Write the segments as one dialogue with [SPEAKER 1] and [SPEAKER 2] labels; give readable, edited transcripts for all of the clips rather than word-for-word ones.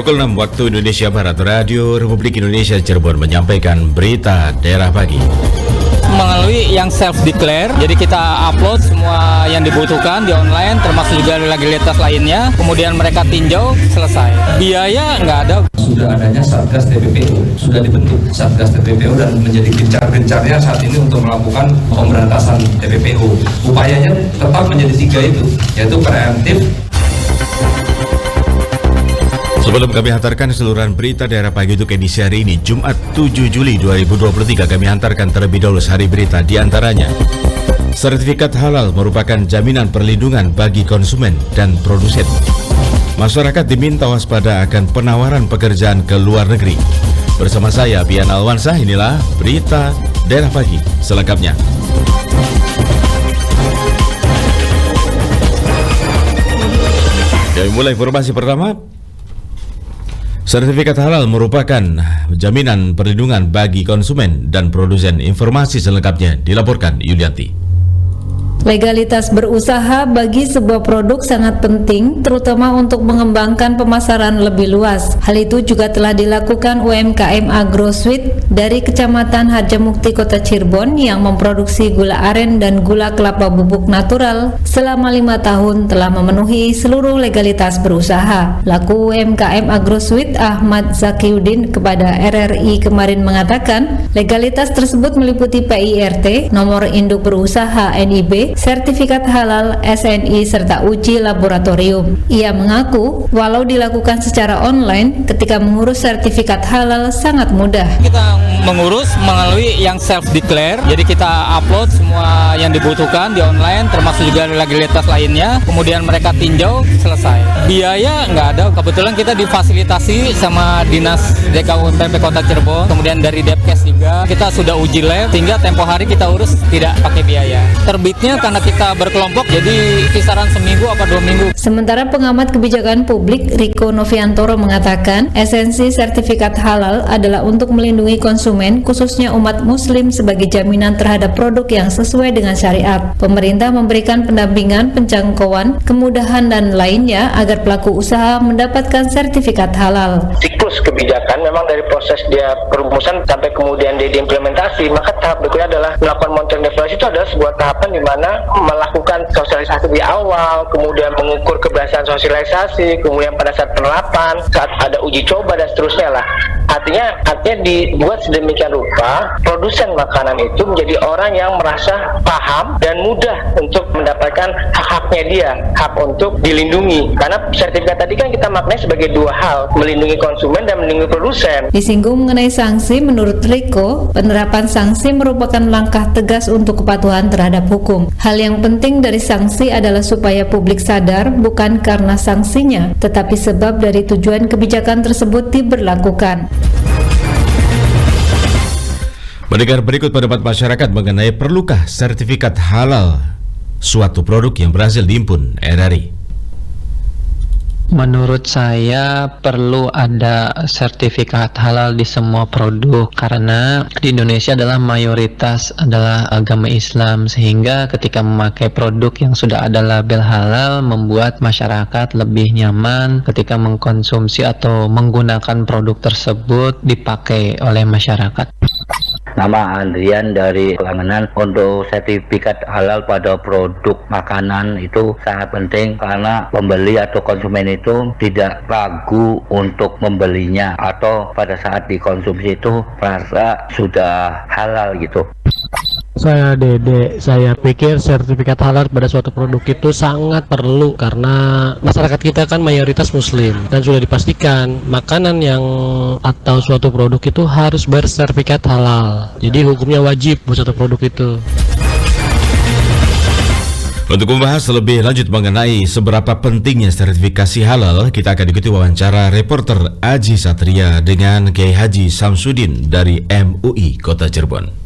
[SPEAKER 1] Pukul 6 waktu Indonesia Barat, Radio Republik Indonesia Cirebon menyampaikan berita daerah pagi.
[SPEAKER 2] Melalui yang self-declare, jadi kita upload semua yang dibutuhkan di online, termasuk juga legalitas lainnya, kemudian mereka tinjau, selesai. Biaya nggak ada.
[SPEAKER 3] Sudah adanya Satgas TPPU, sudah dibentuk Satgas TPPU dan menjadi gencar-gencarnya saat ini untuk melakukan pemberantasan TPPU. Upayanya tetap menjadi 3 itu, yaitu preemptif.
[SPEAKER 1] Sebelum kami hantarkan keseluruhan berita daerah pagi untuk edisi hari ini, Jumat 7 Juli 2023, kami hantarkan terlebih dahulu sehari berita di antaranya. Sertifikat halal merupakan jaminan perlindungan bagi konsumen dan produsen. Masyarakat diminta waspada akan penawaran pekerjaan ke luar negeri. Bersama saya, Bian Alwansah, inilah berita daerah pagi selengkapnya. Kami mulai informasi pertama. Sertifikat halal merupakan jaminan perlindungan bagi konsumen dan produsen. Informasi selengkapnya dilaporkan Yulianti.
[SPEAKER 4] Legalitas berusaha bagi sebuah produk sangat penting, terutama untuk mengembangkan pemasaran lebih luas. Hal itu juga telah dilakukan UMKM AgroSweet dari Kecamatan Harjamukti, Kota Cirebon yang memproduksi gula aren dan gula kelapa bubuk natural selama 5 tahun telah memenuhi seluruh legalitas berusaha. Laku UMKM AgroSweet Ahmad Zakiuddin kepada RRI kemarin mengatakan, legalitas tersebut meliputi PIRT, nomor induk berusaha NIB, sertifikat halal SNI serta uji laboratorium. Ia mengaku walau dilakukan secara online, ketika mengurus sertifikat halal sangat mudah.
[SPEAKER 2] Kita mengurus melalui yang self-declare, jadi kita upload semua yang dibutuhkan di online, termasuk juga legalitas lainnya, kemudian mereka tinjau, selesai. Biaya nggak ada, kebetulan kita difasilitasi sama Dinas DKUMPP Kota Cirebon, kemudian dari Depkes juga, kita sudah uji lab, sehingga tempo hari kita urus tidak pakai biaya. Terbitnya karena kita berkelompok, jadi kisaran seminggu apa 2 minggu.
[SPEAKER 4] Sementara pengamat kebijakan publik Riko Noviantoro mengatakan, esensi sertifikat halal adalah untuk melindungi konsumen, khususnya umat muslim, sebagai jaminan terhadap produk yang sesuai dengan syariat. Pemerintah memberikan pendampingan, penjangkauan, kemudahan dan lainnya agar pelaku usaha mendapatkan sertifikat halal.
[SPEAKER 5] Siklus kebijakan memang dari proses dia perumusan sampai kemudian dia diimplementasi, maka tahap berikutnya adalah melakukan monitoring evaluasi. Itu adalah sebuah tahapan di mana melakukan sosialisasi di awal, kemudian mengukur keberhasilan sosialisasi, kemudian pada saat penerapan, saat ada uji coba dan seterusnya lah. Artinya dibuat sedemikian rupa produsen makanan itu menjadi orang yang merasa paham dan mudah untuk mendapatkan hak-haknya dia, hak untuk dilindungi. Karena sertifikat tadi kan kita maknai sebagai 2 hal, melindungi konsumen dan melindungi produsen.
[SPEAKER 4] Disinggung mengenai sanksi, menurut Riko, penerapan sanksi merupakan langkah tegas untuk kepatuhan terhadap hukum. Hal yang penting dari sanksi adalah supaya publik sadar bukan karena sanksinya, tetapi sebab dari tujuan kebijakan tersebut diberlakukan.
[SPEAKER 1] Mendengar berikut pendapat masyarakat mengenai perlukah sertifikat halal suatu produk yang berhasil diimpun RRI.
[SPEAKER 6] Menurut saya perlu ada sertifikat halal di semua produk karena di Indonesia adalah mayoritas adalah agama Islam, sehingga ketika memakai produk yang sudah ada label halal membuat masyarakat lebih nyaman ketika mengkonsumsi atau menggunakan produk tersebut dipakai oleh masyarakat.
[SPEAKER 7] Nama Andrian dari Kelangenan. Untuk sertifikat halal pada produk makanan itu sangat penting karena pembeli atau konsumen itu tidak ragu untuk membelinya atau pada saat dikonsumsi itu merasa sudah halal gitu.
[SPEAKER 8] Saya Dede, saya pikir sertifikat halal pada suatu produk itu sangat perlu karena masyarakat kita kan mayoritas muslim dan sudah dipastikan makanan yang atau suatu produk itu harus bersertifikat halal. Jadi hukumnya wajib buat suatu produk itu.
[SPEAKER 1] Untuk membahas lebih lanjut mengenai seberapa pentingnya sertifikasi halal, kita akan ikuti wawancara reporter Aji Satria dengan Kiai Haji Samsudin dari MUI Kota Cirebon.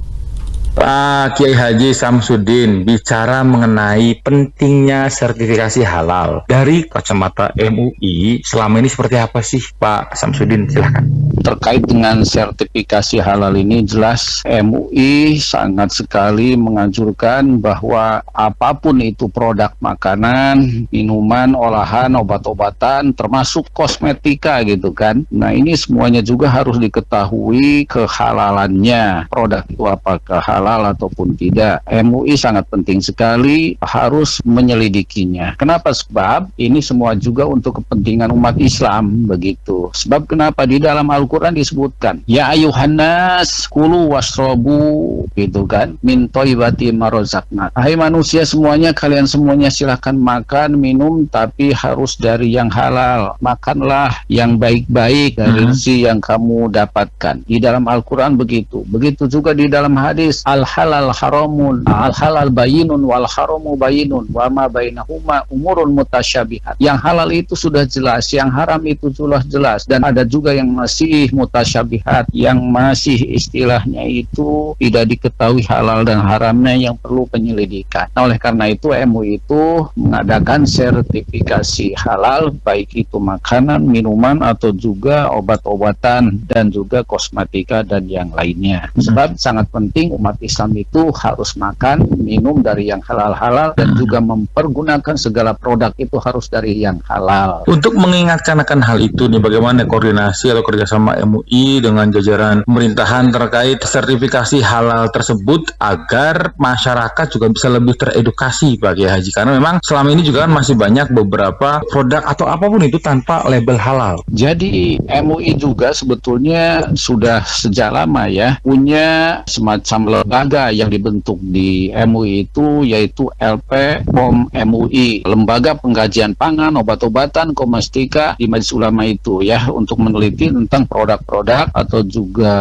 [SPEAKER 9] Pak Kiai Haji Samsudin bicara mengenai pentingnya sertifikasi halal. Dari kacamata MUI, selama ini seperti apa sih Pak Samsudin? Silahkan.
[SPEAKER 10] terkait dengan sertifikasi halal ini jelas MUI sangat sekali menganjurkan bahwa apapun itu produk makanan, minuman, olahan, obat-obatan, termasuk kosmetika gitu kan. Nah ini semuanya juga harus diketahui kehalalannya. Produk itu apakah halal ataupun tidak. MUI sangat penting sekali harus menyelidikinya. Kenapa? Sebab ini semua juga untuk kepentingan umat Islam begitu. Sebab kenapa di dalam Al-Quran disebutkan ya ayuhannas kulu wasrobu gitu kan min thayyibati ma razaqna. Hai manusia semuanya, kalian semuanya silakan makan minum tapi harus dari yang halal. Makanlah yang baik-baik dari rezeki yang kamu dapatkan. Di dalam Al-Quran begitu. Begitu juga di dalam hadis al halal haramun al halal bayinun wal haramu bayinun wa ma bainahuma umurun mutasyabihat. Yang halal itu sudah jelas, yang haram itu sudah jelas, dan ada juga yang masih mutasyabihat, yang masih istilahnya itu tidak diketahui halal dan haramnya, yang perlu penyelidikan. Nah, oleh karena itu MUI itu mengadakan sertifikasi halal, baik itu makanan, minuman, atau juga obat-obatan dan juga kosmetika dan yang lainnya. Sebab sangat penting umat Islam itu harus makan, minum dari yang halal-halal dan juga mempergunakan segala produk itu harus dari yang halal.
[SPEAKER 9] Untuk mengingatkan akan hal itu nih, bagaimana koordinasi atau kerjasama MUI dengan jajaran pemerintahan terkait sertifikasi halal tersebut agar masyarakat juga bisa lebih teredukasi Pak Kiai Haji, karena memang selama ini juga kan masih banyak beberapa produk atau apapun itu tanpa label halal.
[SPEAKER 10] Jadi MUI juga sebetulnya sudah sejak lama ya punya semacam lembaga yang dibentuk di MUI itu, yaitu LP POM MUI, Lembaga Pengkajian Pangan, Obat-obatan, Kosmetika di Majelis Ulama itu ya, untuk meneliti tentang produk-produk atau juga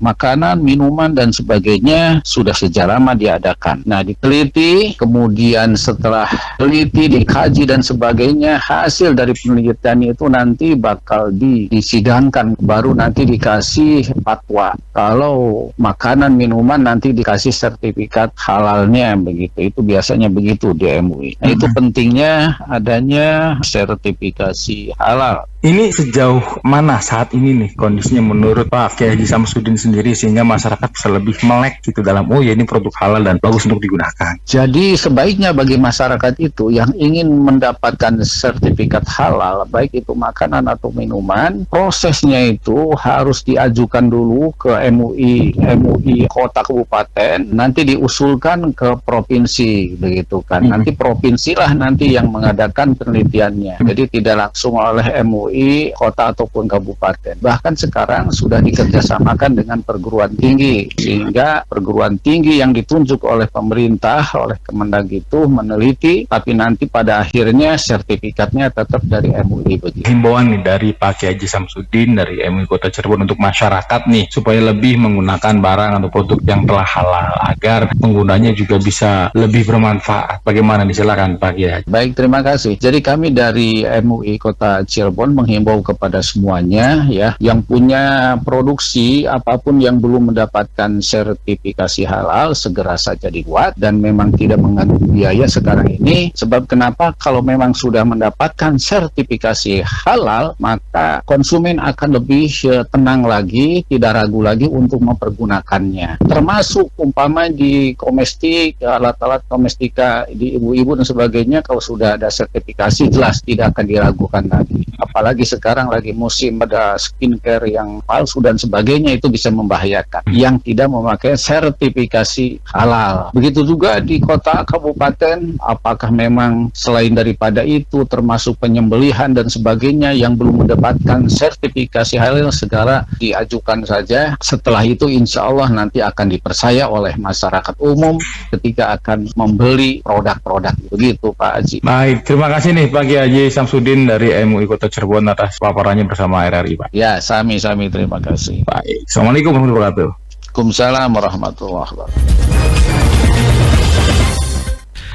[SPEAKER 10] makanan, minuman dan sebagainya sudah sejak lama diadakan. Nah, diteliti, kemudian setelah teliti, dikaji dan sebagainya, hasil dari penelitian itu nanti bakal disidangkan, baru nanti dikasih fatwa. Kalau makanan, minuman nanti dikasih sertifikat halalnya begitu. Itu biasanya begitu di MUI. Nah, itu pentingnya adanya sertifikasi halal.
[SPEAKER 9] Ini sejauh mana saat ini nih kondisinya menurut Pak Kiai Haji Samsudin sendiri sehingga masyarakat bisa lebih melek gitu dalam oh ya ini produk halal dan bagus untuk digunakan.
[SPEAKER 10] Jadi sebaiknya bagi masyarakat itu yang ingin mendapatkan sertifikat halal, baik itu makanan atau minuman, prosesnya itu harus diajukan dulu ke MUI kota kabupaten, nanti diusulkan ke provinsi begitu kan. Nanti provinsilah nanti yang mengadakan penelitiannya. Jadi tidak langsung oleh MUI kota ataupun kabupaten. Bahkan sekarang sudah dikerjasamakan dengan perguruan tinggi, sehingga perguruan tinggi yang ditunjuk oleh pemerintah, oleh Kemendag itu meneliti, tapi nanti pada akhirnya sertifikatnya tetap dari MUI begitu.
[SPEAKER 9] Himbauan nih dari Pak Kiai Haji Samsudin dari MUI Kota Cirebon untuk masyarakat nih supaya lebih menggunakan barang atau produk yang telah halal agar penggunanya juga bisa lebih bermanfaat. Bagaimana, silakan Pak Kiai Haji.
[SPEAKER 10] Baik, terima kasih. Jadi kami dari MUI Kota Cirebon menghimbau kepada semuanya ya yang punya produksi apapun yang belum mendapatkan sertifikasi halal segera saja dibuat, dan memang tidak mengandung biaya sekarang ini. Sebab kenapa? Kalau memang sudah mendapatkan sertifikasi halal, maka konsumen akan lebih tenang lagi, tidak ragu lagi untuk mempergunakannya. Termasuk umpama di komestik, alat-alat komestika di ibu-ibu dan sebagainya, kalau sudah ada sertifikasi jelas tidak akan diragukan lagi. Apalagi sekarang lagi musim ada skincare yang palsu dan sebagainya, itu bisa membahayakan yang tidak memakai sertifikasi halal. Begitu juga di kota kabupaten, apakah memang selain daripada itu termasuk penyembelihan dan sebagainya yang belum mendapatkan sertifikasi halal, segera diajukan saja. Setelah itu insya Allah nanti akan dipercaya oleh masyarakat umum ketika akan membeli produk-produk. Begitu Pak Haji.
[SPEAKER 9] Baik, terima kasih nih Pak Kiai Haji Samsudin dari MUI Kota Cirebon atas paparannya bersama RRI Pak.
[SPEAKER 10] Ya, sami-sami terima kasih.
[SPEAKER 9] Baik, Assalamualaikum warahmatullahi wabarakatuh.
[SPEAKER 10] Waalaikumsalam warahmatullahi wabarakatuh.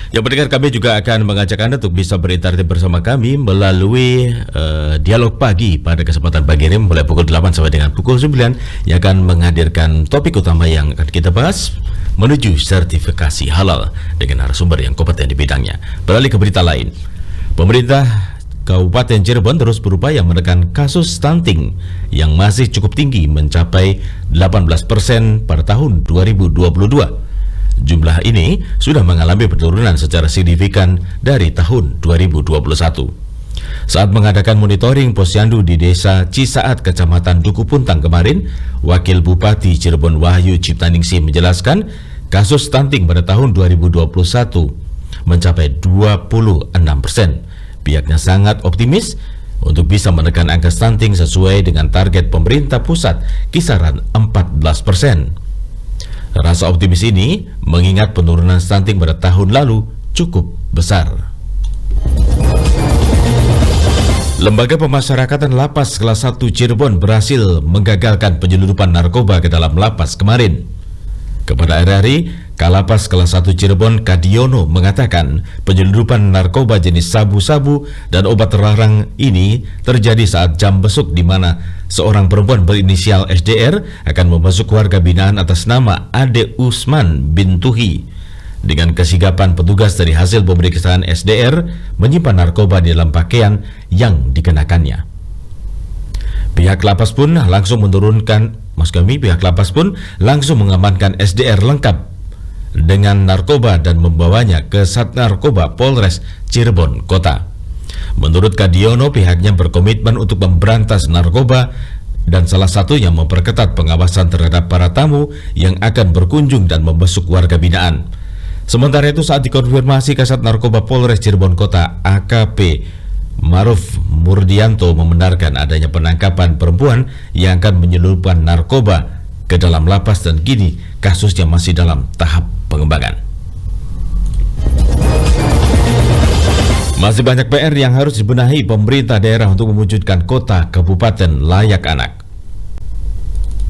[SPEAKER 1] Ya, pendengar, kami juga akan mengajak Anda untuk bisa berinteraksi bersama kami melalui dialog pagi pada kesempatan pagi ini mulai pukul 8 sampai dengan pukul 9 yang akan menghadirkan topik utama yang akan kita bahas menuju sertifikasi halal dengan narasumber yang kompeten di bidangnya. Beralih ke berita lain. Pemerintah Kabupaten Cirebon terus berupaya menekan kasus stunting yang masih cukup tinggi mencapai 18% pada tahun 2022. Jumlah ini sudah mengalami penurunan secara signifikan dari tahun 2021. Saat mengadakan monitoring posyandu di Desa Cisaat, Kecamatan Duku Puntang kemarin, Wakil Bupati Cirebon Wahyu Ciptaningsih menjelaskan kasus stunting pada tahun 2021 mencapai 26%. Pihaknya sangat optimis untuk bisa menekan angka stunting sesuai dengan target pemerintah pusat kisaran 14%. Rasa optimis ini mengingat penurunan stunting pada tahun lalu cukup besar. Lembaga Pemasyarakatan Lapas Kelas 1 Cirebon berhasil menggagalkan penyelundupan narkoba ke dalam lapas kemarin. Kepada RRI, Kalapas Kelas 1 Cirebon Kadiono mengatakan penyelundupan narkoba jenis sabu-sabu dan obat terlarang ini terjadi saat jam besuk di mana seorang perempuan berinisial SDR akan membesuk warga binaan atas nama Ade Usman bin Tuhi. Dengan kesigapan petugas dari hasil pemeriksaan SDR menyimpan narkoba di dalam pakaian yang dikenakannya. Pihak lapas pun langsung mengamankan SDR lengkap dengan narkoba dan membawanya ke Sat Narkoba Polres Cirebon Kota. Menurut Kadiono, pihaknya berkomitmen untuk memberantas narkoba dan salah satunya memperketat pengawasan terhadap para tamu yang akan berkunjung dan membesuk warga binaan. Sementara itu, saat dikonfirmasi Kasat Narkoba Polres Cirebon Kota, AKP Maruf Murdianto membenarkan adanya penangkapan perempuan yang akan menyelundupkan narkoba ke dalam lapas dan kini kasusnya masih dalam tahap pengembangan. Masih banyak PR yang harus dibenahi pemerintah daerah untuk mewujudkan kota kabupaten layak anak.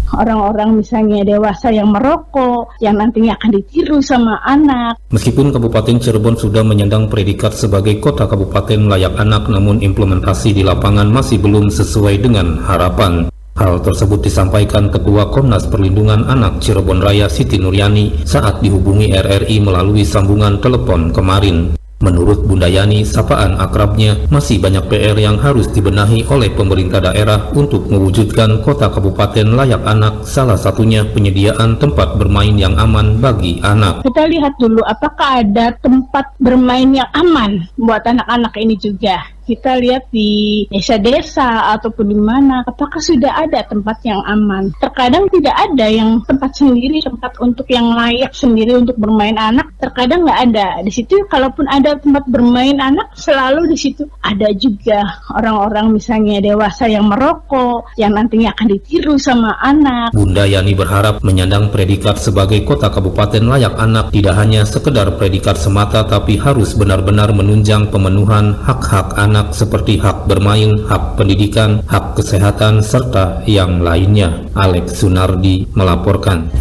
[SPEAKER 11] Orang-orang misalnya dewasa yang merokok, yang nantinya akan ditiru sama anak.
[SPEAKER 12] Meskipun Kabupaten Cirebon sudah menyandang predikat sebagai kota kabupaten layak anak, namun implementasi di lapangan masih belum sesuai dengan harapan. Hal tersebut disampaikan Ketua Komnas Perlindungan Anak Cirebon Raya Siti Nuryani saat dihubungi RRI melalui sambungan telepon kemarin. Menurut Bunda Yani, sapaan akrabnya, masih banyak PR yang harus dibenahi oleh pemerintah daerah untuk mewujudkan kota kabupaten layak anak, salah satunya penyediaan tempat bermain yang aman bagi anak.
[SPEAKER 11] Kita lihat dulu apakah ada tempat bermain yang aman buat anak-anak ini juga. Kita lihat di desa-desa ataupun di mana, apakah sudah ada tempat yang aman. Terkadang tidak ada yang tempat sendiri, tempat untuk yang layak sendiri untuk bermain anak. Terkadang nggak ada. Di situ kalaupun ada tempat bermain anak, selalu di situ ada juga orang-orang misalnya dewasa yang merokok, yang nantinya akan ditiru sama anak.
[SPEAKER 12] Bunda Yani berharap menyandang predikat sebagai kota kabupaten layak anak tidak hanya sekedar predikat semata, tapi harus benar-benar menunjang pemenuhan hak-hak anak seperti hak bermain, hak pendidikan, hak kesehatan, serta yang lainnya. Alex Sunardi melaporkan.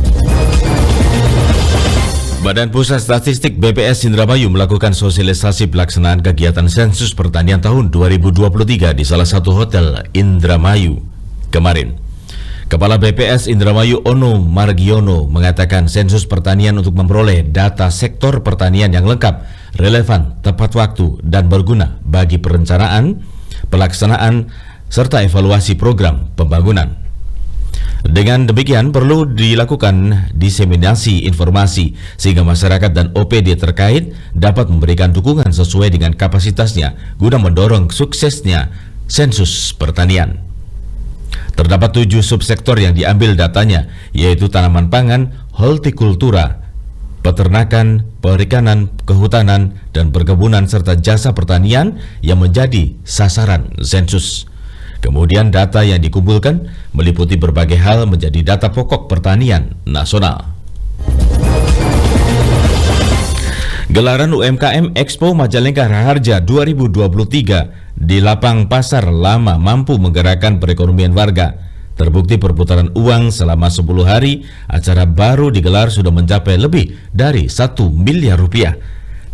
[SPEAKER 1] Badan Pusat Statistik BPS Indramayu melakukan sosialisasi pelaksanaan kegiatan sensus pertanian tahun 2023 di salah satu hotel Indramayu kemarin. Kepala BPS Indramayu Ono Margiono mengatakan sensus pertanian untuk memperoleh data sektor pertanian yang lengkap, relevan, tepat waktu, dan berguna bagi perencanaan, pelaksanaan, serta evaluasi program pembangunan. Dengan demikian perlu dilakukan diseminasi informasi sehingga masyarakat dan OPD terkait dapat memberikan dukungan sesuai dengan kapasitasnya guna mendorong suksesnya sensus pertanian. Terdapat 7 subsektor yang diambil datanya, yaitu tanaman pangan, hortikultura, peternakan, perikanan, kehutanan, dan perkebunan, serta jasa pertanian yang menjadi sasaran sensus. Kemudian data yang dikumpulkan meliputi berbagai hal menjadi data pokok pertanian nasional. Gelaran UMKM Expo Majalengka Raharja 2023 di Lapang Pasar Lama mampu menggerakkan perekonomian warga. Terbukti perputaran uang selama 10 hari, acara baru digelar sudah mencapai lebih dari 1 miliar rupiah.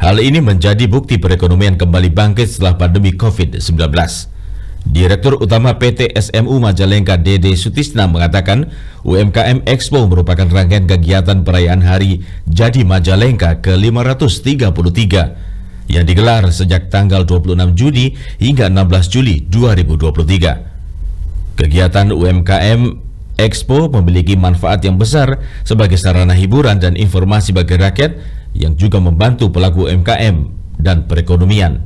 [SPEAKER 1] Hal ini menjadi bukti perekonomian kembali bangkit setelah pandemi COVID-19. Direktur Utama PT SMU Majalengka Dede Sutisna mengatakan UMKM Expo merupakan rangkaian kegiatan perayaan Hari Jadi Majalengka ke-533. yang digelar sejak tanggal 26 Juni hingga 16 Juli 2023. Kegiatan UMKM Expo memiliki manfaat yang besar sebagai sarana hiburan dan informasi bagi rakyat yang juga membantu pelaku UMKM dan perekonomian.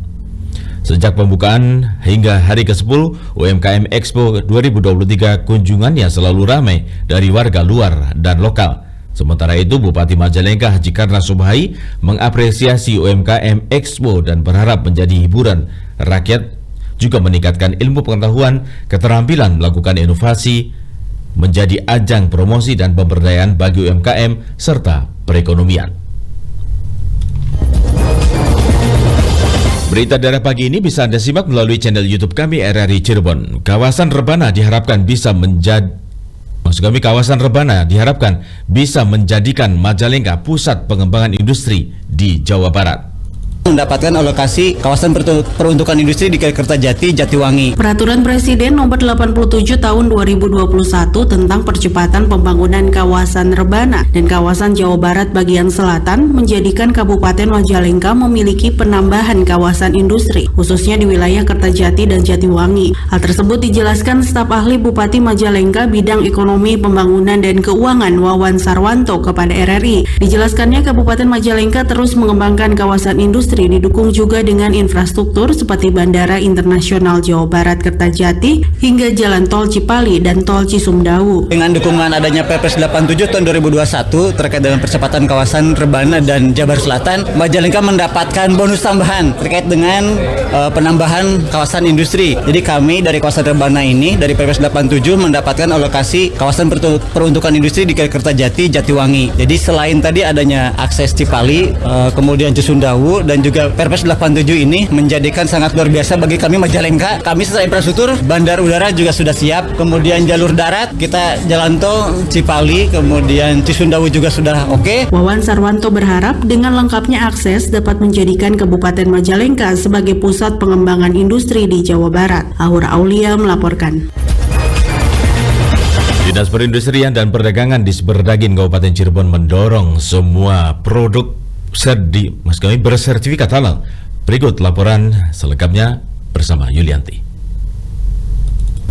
[SPEAKER 1] Sejak pembukaan hingga hari ke-10 UMKM Expo 2023, kunjungannya selalu ramai dari warga luar dan lokal. Sementara itu, Bupati Majalengka Haji Karna Subhai mengapresiasi UMKM Expo dan berharap menjadi hiburan rakyat, juga meningkatkan ilmu pengetahuan, keterampilan melakukan inovasi, menjadi ajang promosi dan pemberdayaan bagi UMKM serta perekonomian. Berita daerah pagi ini bisa Anda simak melalui channel YouTube kami RRI Cirebon. Kawasan Rebana diharapkan bisa menjadikan Majalengka pusat pengembangan industri di Jawa Barat.
[SPEAKER 13] Mendapatkan alokasi kawasan peruntukan industri di Kertajati, Jatiwangi.
[SPEAKER 14] Peraturan Presiden Nomor 87 Tahun 2021 tentang percepatan pembangunan kawasan Rebana dan kawasan Jawa Barat bagian selatan menjadikan Kabupaten Majalengka memiliki penambahan kawasan industri, khususnya di wilayah Kertajati dan Jatiwangi. Hal tersebut dijelaskan staf ahli Bupati Majalengka bidang ekonomi, pembangunan dan keuangan Wawan Sarwanto kepada RRI. Dijelaskannya Kabupaten Majalengka terus mengembangkan kawasan industri, didukung juga dengan infrastruktur seperti Bandara Internasional Jawa Barat Kertajati hingga Jalan Tol Cipali dan Tol Cisumdawu.
[SPEAKER 13] Dengan dukungan adanya Perpres 87 tahun 2021 terkait dengan percepatan kawasan Rebana dan Jabar Selatan, Majalengka mendapatkan bonus tambahan terkait dengan penambahan kawasan industri. Jadi kami dari kawasan Rebana ini dari Perpres 87 mendapatkan alokasi kawasan peruntukan industri di Kertajati, Jatiwangi. Jadi selain tadi adanya akses Cipali, kemudian Cisumdawu dan juga Perpres 87 ini menjadikan sangat luar biasa bagi kami Majalengka. Kami secara infrastruktur, bandar udara juga sudah siap, kemudian jalur darat, kita jalan tol Cipali, kemudian Cisumdawu juga sudah oke.
[SPEAKER 14] Wawan Sarwanto berharap dengan lengkapnya akses dapat menjadikan Kabupaten Majalengka sebagai pusat pengembangan industri di Jawa Barat. Aura Aulia melaporkan.
[SPEAKER 1] Dinas Perindustrian dan Perdagangan di Sberdagin Kabupaten Cirebon mendorong semua produk bersertifikat halal. Berikut laporan selengkapnya bersama Yulianti.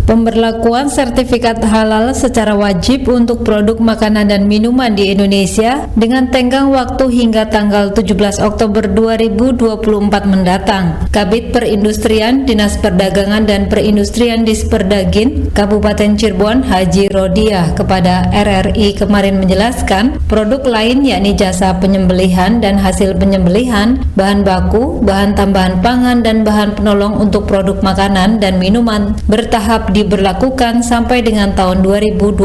[SPEAKER 4] Pemberlakuan sertifikat halal secara wajib untuk produk makanan dan minuman di Indonesia dengan tenggang waktu hingga tanggal 17 Oktober 2024 mendatang. Kabid Perindustrian Dinas Perdagangan dan Perindustrian di Sperdagin Kabupaten Cirebon Haji Rodiah kepada RRI kemarin menjelaskan produk lain yakni jasa penyembelihan dan hasil penyembelihan, bahan baku, bahan tambahan pangan dan bahan penolong untuk produk makanan dan minuman bertahap diberlakukan sampai dengan tahun 2026.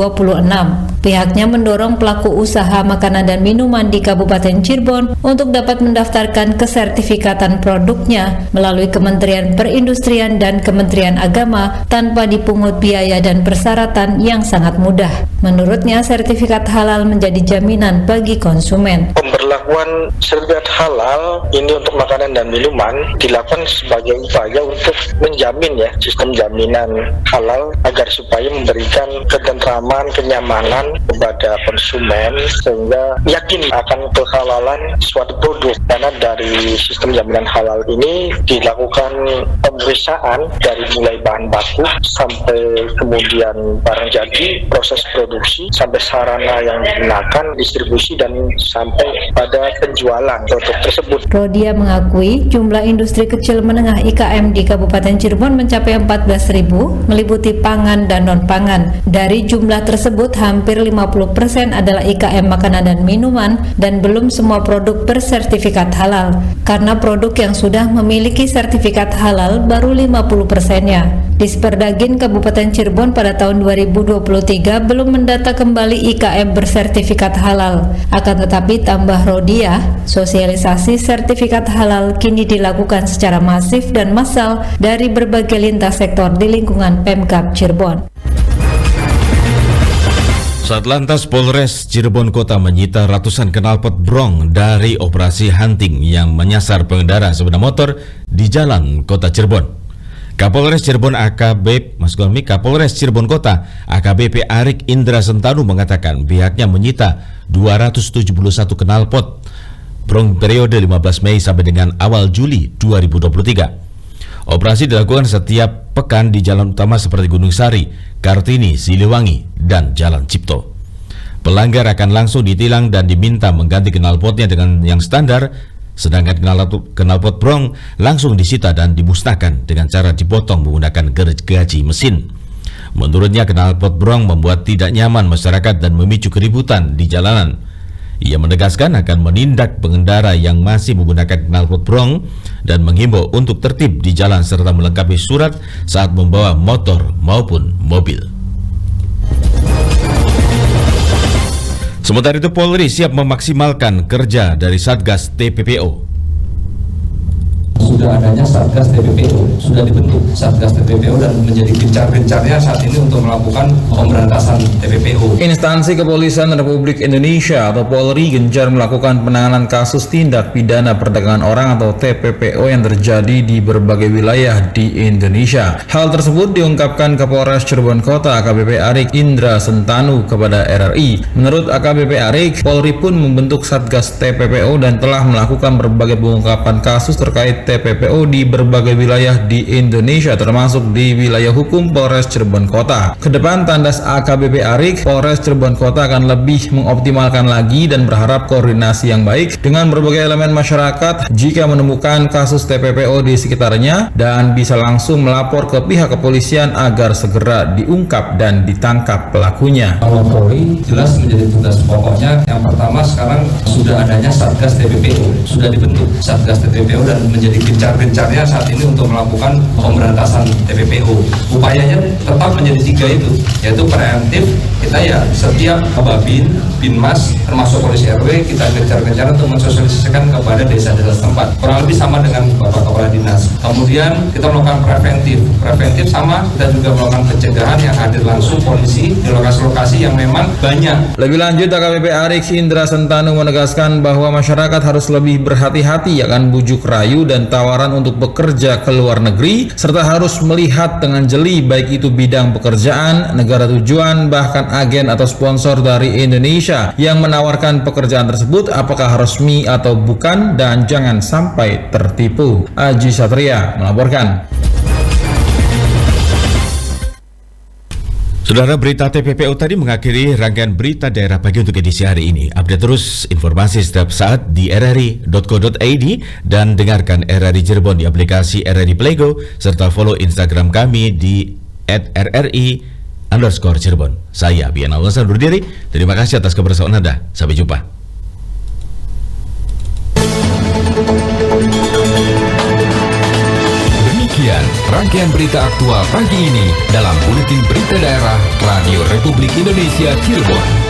[SPEAKER 4] Pihaknya mendorong pelaku usaha makanan dan minuman di Kabupaten Cirebon untuk dapat mendaftarkan kesertifikatan produknya melalui Kementerian Perindustrian dan Kementerian Agama tanpa dipungut biaya dan persyaratan yang sangat mudah. Menurutnya, sertifikat halal menjadi jaminan bagi konsumen.
[SPEAKER 5] Pemberlakuan sertifikat halal ini untuk makanan dan minuman dilakukan sebagai upaya untuk menjamin sistem jaminan halal agar supaya memberikan ketentraman, kenyamanan kepada konsumen sehingga yakin akan kehalalan suatu produk. Karena dari sistem jaminan halal ini dilakukan pemeriksaan dari mulai bahan baku sampai kemudian barang jadi, proses produksi sampai sarana yang digunakan, distribusi dan sampai pada penjualan produk tersebut.
[SPEAKER 4] Rodia mengakui jumlah industri kecil menengah IKM di Kabupaten Cirebon mencapai 14.000, meliputi pangan dan non-pangan. Dari jumlah tersebut, hampir 50% adalah IKM makanan dan minuman dan belum semua produk bersertifikat halal. Karena produk yang sudah memiliki sertifikat halal baru 50%-nya. Di Sperdagin Kabupaten Cirebon pada tahun 2023 belum mendata kembali IKM bersertifikat halal. Akan tetapi tambah Rodia, sosialisasi sertifikat halal kini dilakukan secara masif dan massal dari berbagai lintas sektor di lingkungan Pemkab Cirebon.
[SPEAKER 1] Satlantas Polres Cirebon Kota menyita ratusan knalpot brong dari operasi hunting yang menyasar pengendara sepeda motor di jalan Kota Cirebon. Kapolres Cirebon Kapolres Cirebon Kota AKBP Arik Indra Sentanu mengatakan pihaknya menyita 271 knalpot Bronk periode 15 Mei sampai dengan awal Juli 2023. Operasi dilakukan setiap pekan di jalan utama seperti Gunung Sari, Kartini, Siliwangi, dan Jalan Cipto. Pelanggar akan langsung ditilang dan diminta mengganti knalpotnya dengan yang standar, sedangkan knalpot Bronk langsung disita dan dimusnahkan dengan cara dipotong menggunakan gergaji mesin. Menurutnya, knalpot Bronk membuat tidak nyaman masyarakat dan memicu keributan di jalanan. Ia menegaskan akan menindak pengendara yang masih menggunakan knalpot Bronk dan menghimbau untuk tertib di jalan serta melengkapi surat saat membawa motor maupun mobil. Sementara itu, Polri siap memaksimalkan kerja dari Satgas TPPO.
[SPEAKER 3] Sudah adanya Satgas TPPO, sudah dibentuk Satgas TPPO dan menjadi gencar-gencarnya saat ini untuk melakukan pemberantasan TPPO.
[SPEAKER 9] Instansi Kepolisian Republik Indonesia atau Polri gencar melakukan penanganan kasus tindak pidana perdagangan orang atau TPPO yang terjadi di berbagai wilayah di Indonesia. Hal tersebut diungkapkan Kapolres Cirebon Kota AKBP Arik Indra Sentanu kepada RRI. Menurut AKBP Arik, Polri pun membentuk Satgas TPPO dan telah melakukan berbagai pengungkapan kasus terkait TPPO di berbagai wilayah di Indonesia, termasuk di wilayah hukum Polres Cirebon Kota. Kedepan, tandas AKBP Arik, Polres Cirebon Kota akan lebih mengoptimalkan lagi dan berharap koordinasi yang baik dengan berbagai elemen masyarakat jika menemukan kasus TPPO di sekitarnya dan bisa langsung melapor ke pihak kepolisian agar segera diungkap dan ditangkap pelakunya.
[SPEAKER 3] Kalau Polri jelas menjadi tugas pokoknya. Yang pertama, sekarang sudah adanya Satgas TPPO, sudah dibentuk Satgas TPPO dan menjadi gencar-gencarnya saat ini untuk melakukan pemberantasan TPPO. Upayanya tetap menjadi 3 itu, yaitu preemptif. Kita ya setiap Babin, Binmas, termasuk polisi RW, kita gencar-gencar untuk mensosialisasikan kepada desa-desa setempat. Kurang lebih sama dengan Bapak Kepala Dinas. Kemudian kita melakukan preventif. Preventif sama, kita juga melakukan pencegahan yang hadir langsung polisi di lokasi-lokasi yang memang banyak.
[SPEAKER 9] Lebih lanjut, AKBP Arik Indra Sentanu menegaskan bahwa masyarakat harus lebih berhati-hati akan bujuk rayu dan tawaran untuk bekerja ke luar negeri, serta harus melihat dengan jeli baik itu bidang pekerjaan, negara tujuan, bahkan agen atau sponsor dari Indonesia yang menawarkan pekerjaan tersebut apakah resmi atau bukan, dan jangan sampai tertipu. Aji Satria melaporkan.
[SPEAKER 1] Saudara, berita TPPO tadi mengakhiri rangkaian berita daerah pagi untuk edisi hari ini. Update terus informasi setiap saat di rri.co.id dan dengarkan RRI Cirebon di aplikasi RRI Playgo serta follow Instagram kami di @rri_Cirebon. Saya Bian Alwasan undur diri. Terima kasih atas kebersamaan Anda. Sampai jumpa.
[SPEAKER 15] Demikian rangkaian berita aktual pagi ini dalam Buletin Berita Daerah Radio Republik Indonesia Cirebon.